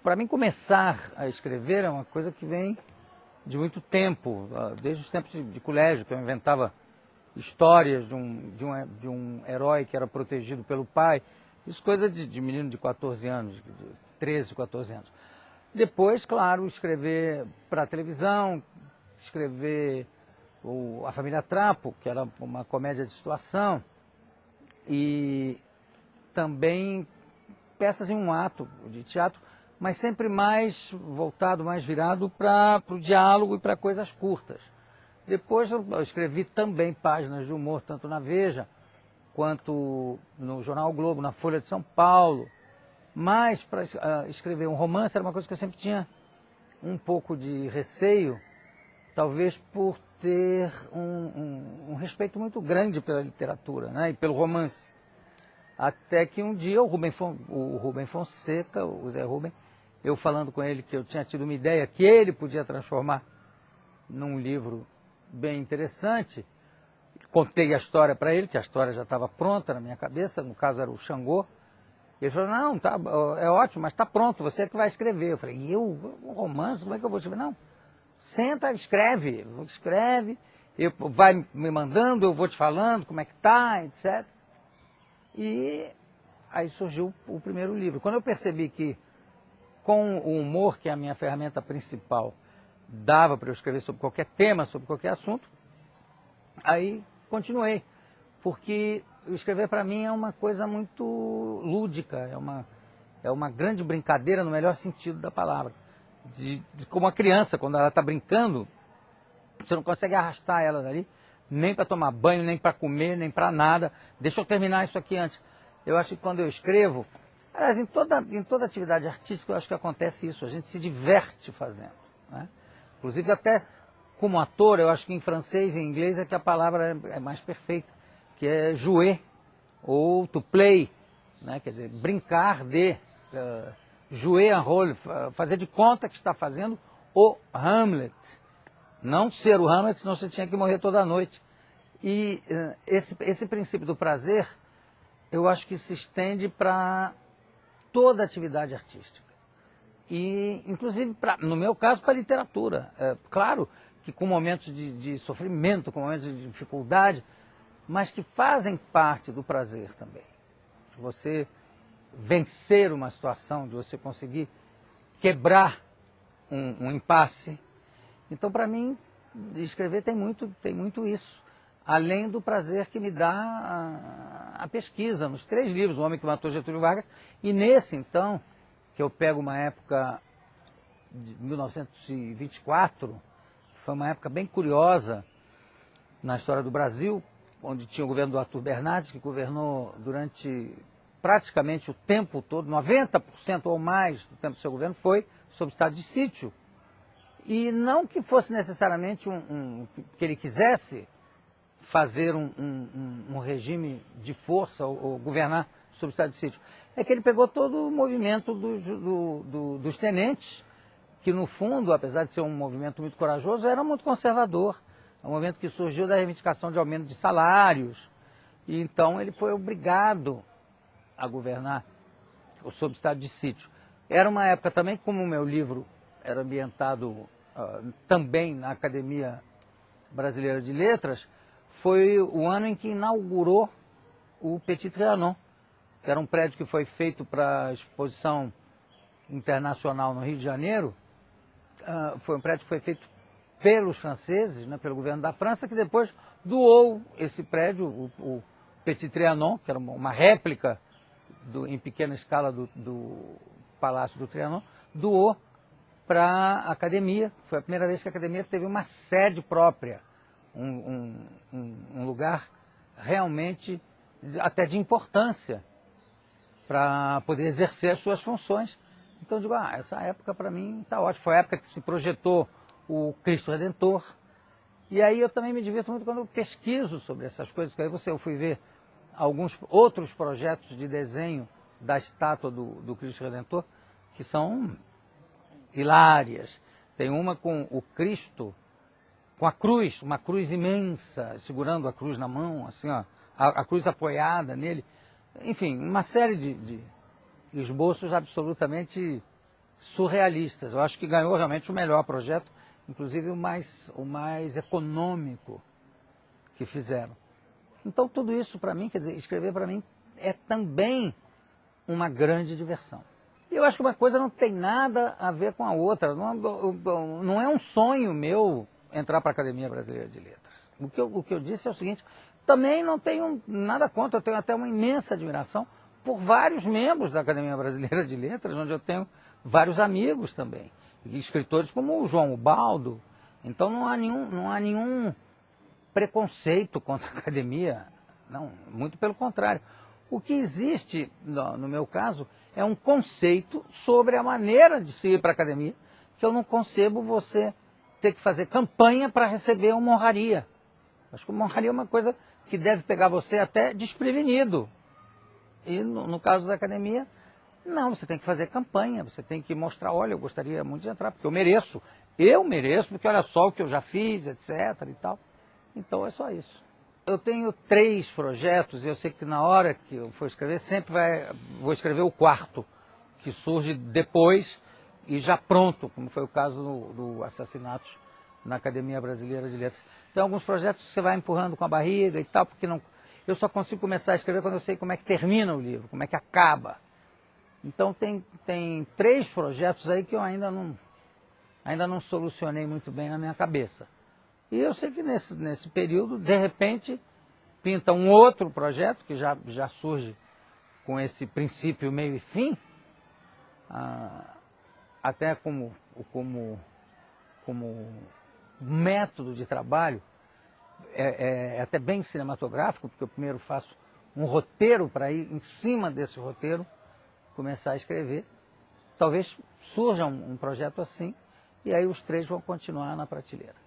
para mim começar a escrever é uma coisa que vem de muito tempo, desde os tempos de colégio, que eu inventava histórias de um herói que era protegido pelo pai. Isso coisa de menino de 14 anos, de 13, 14 anos. Depois, claro, escrever para a televisão, escrever A Família Trapo, que era uma comédia de situação, e também peças em um ato de teatro, mas sempre mais voltado, mais virado para o diálogo e para coisas curtas. Depois eu escrevi também páginas de humor, tanto na Veja, quanto no Jornal o Globo, na Folha de São Paulo. Mas para escrever um romance era uma coisa que eu sempre tinha um pouco de receio, talvez por ter um respeito muito grande pela literatura, né, e pelo romance. Até que um dia o Rubem Fonseca, o Zé Rubem, eu falando com ele que eu tinha tido uma ideia que ele podia transformar num livro bem interessante, contei a história para ele, que a história já estava pronta na minha cabeça, no caso era o Xangô. Ele falou, não, tá, é ótimo, mas está pronto, você é que vai escrever. Eu falei, um romance, como é que eu vou escrever? Não, senta, escreve, vai me mandando, eu vou te falando como é que tá, etc. E aí surgiu o primeiro livro. Quando eu percebi que com o humor, que é a minha ferramenta principal, dava para eu escrever sobre qualquer tema, sobre qualquer assunto, aí continuei. Porque escrever para mim é uma coisa muito lúdica, é uma grande brincadeira no melhor sentido da palavra. Como uma criança, quando ela está brincando, você não consegue arrastar ela dali, nem para tomar banho, nem para comer, nem para nada. Deixa eu terminar isso aqui antes. Eu acho que quando eu escrevo, aliás, em toda atividade artística eu acho que acontece isso, a gente se diverte fazendo, né? Inclusive até como ator, eu acho que em francês e em inglês é que a palavra é mais perfeita, que é jouer, ou to play, né? Quer dizer, brincar de, jouer un rôle, fazer de conta que está fazendo o Hamlet. Não ser o Hamlet, senão você tinha que morrer toda noite. E esse princípio do prazer, eu acho que se estende para toda atividade artística. E, inclusive, no meu caso, para a literatura. Claro que com momentos de sofrimento, com momentos de dificuldade, mas que fazem parte do prazer também. De você vencer uma situação, de você conseguir quebrar um impasse. Então, para mim, escrever tem muito isso. Além do prazer que me dá a pesquisa, nos 3 livros, O Homem que Matou Getúlio Vargas, e nesse, então, que eu pego uma época de 1924, foi uma época bem curiosa na história do Brasil, onde tinha o governo do Arthur Bernardes, que governou durante praticamente o tempo todo, 90% ou mais do tempo do seu governo foi sob estado de sítio. E não que fosse necessariamente que ele quisesse fazer um regime de força ou governar sob estado de sítio. É que ele pegou todo o movimento dos tenentes, que no fundo, apesar de ser um movimento muito corajoso, era muito conservador. É um movimento que surgiu da reivindicação de aumento de salários. E então ele foi obrigado a governar sob estado de sítio. Era uma época também, como o meu livro era ambientado também na Academia Brasileira de Letras, foi o ano em que inaugurou o Petit Trianon, que era um prédio que foi feito para a exposição internacional no Rio de Janeiro. Foi um prédio que foi feito pelos franceses, né, pelo governo da França, que depois doou esse prédio, o Petit Trianon, que era uma réplica em pequena escala do Palácio do Trianon, doou para a academia. Foi a primeira vez que a academia teve uma sede própria, um lugar realmente até de importância para poder exercer as suas funções. Então eu digo, essa época para mim está ótima. Foi a época que se projetou o Cristo Redentor. E aí eu também me divirto muito quando eu pesquiso sobre essas coisas, que aí eu fui ver alguns outros projetos de desenho da estátua do Cristo Redentor, que são hilárias. Tem uma com o Cristo, com a cruz, uma cruz imensa, segurando a cruz na mão, assim, ó, a cruz apoiada nele. Enfim, uma série de esboços absolutamente surrealistas. Eu acho que ganhou realmente o melhor projeto, inclusive o mais econômico que fizeram. Então tudo isso para mim, quer dizer, escrever para mim é também uma grande diversão. E eu acho que uma coisa não tem nada a ver com a outra. Não é um sonho meu entrar para a Academia Brasileira de Letras. O que eu disse é o seguinte, também não tenho nada contra, eu tenho até uma imensa admiração por vários membros da Academia Brasileira de Letras, onde eu tenho vários amigos também, escritores como o João Ubaldo. Então não há nenhum preconceito contra a academia, não, muito pelo contrário. O que existe, no meu caso, é um conceito sobre a maneira de se ir para a academia, que eu não concebo você ter que fazer campanha para receber uma honraria. Acho que uma honraria é uma coisa que deve pegar você até desprevenido. E no caso da academia, não, você tem que fazer campanha, você tem que mostrar, olha, eu gostaria muito de entrar, porque eu mereço, porque olha só o que eu já fiz, etc. e tal. Então é só isso. Eu tenho 3 projetos e eu sei que na hora que eu for escrever, vou escrever o 4, que surge depois e já pronto, como foi o caso do Assassinatos na Academia Brasileira de Letras. Tem alguns projetos que você vai empurrando com a barriga e tal, porque eu só consigo começar a escrever quando eu sei como é que termina o livro, como é que acaba. Então tem 3 projetos aí que eu ainda não solucionei muito bem na minha cabeça. E eu sei que nesse período, de repente, pinta um outro projeto, que já surge com esse princípio, meio e fim, até como método de trabalho, é até bem cinematográfico, porque eu primeiro faço um roteiro para ir em cima desse roteiro, começar a escrever. Talvez surja um projeto assim, e aí os 3 vão continuar na prateleira.